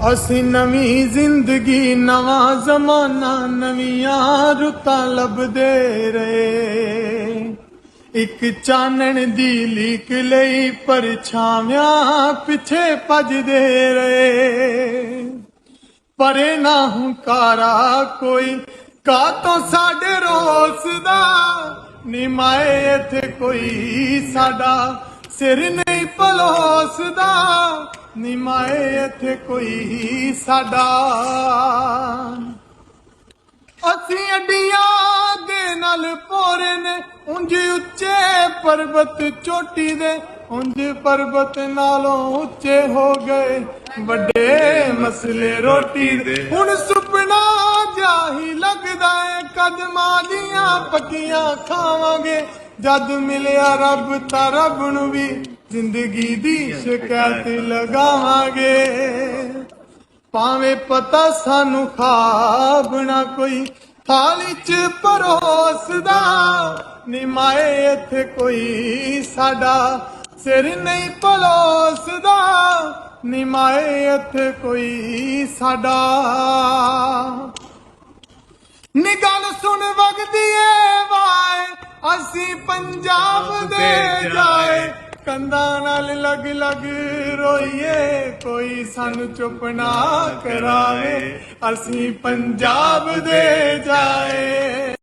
असी नवी जिंदगी नवा जमाना नवियां रुतां लभदे रहे। एक चानण दी लीक लई परछावियां पिछे भजदे रहे। परे ना हुंकारा कोई का तो साडे रोस दा निमाए इत्थे कोई साडा सिर नहीं पलोसदा निमाए इत्थे कोई साडा। असी अड्डियां दे नाल पोरे ने उंज उच्चे पर्वत चोटी दे उंज पर्वत नालों उच्चे हो गए बड़े मसले रोटी दे। हुण सुपना जाही लगदा है कदमां दियां पक्कियां खावांगे जद मिलिया रब तां रब नूं भी जिंदगी दी शिकायत लगावांगे। भावे पता सानू खाब ना कोई थाली च परोसदा निमाए इत्थे कोई साडा सिर नहीं पलोसदा निमाए इत्थे कोई साडा। नी गल सुन वगदी ए वाए असी पंजाब दे जाए कंधां नाल लग लग रोईए कोई सानू चुप ना करावे असी पंजाब दे जाए।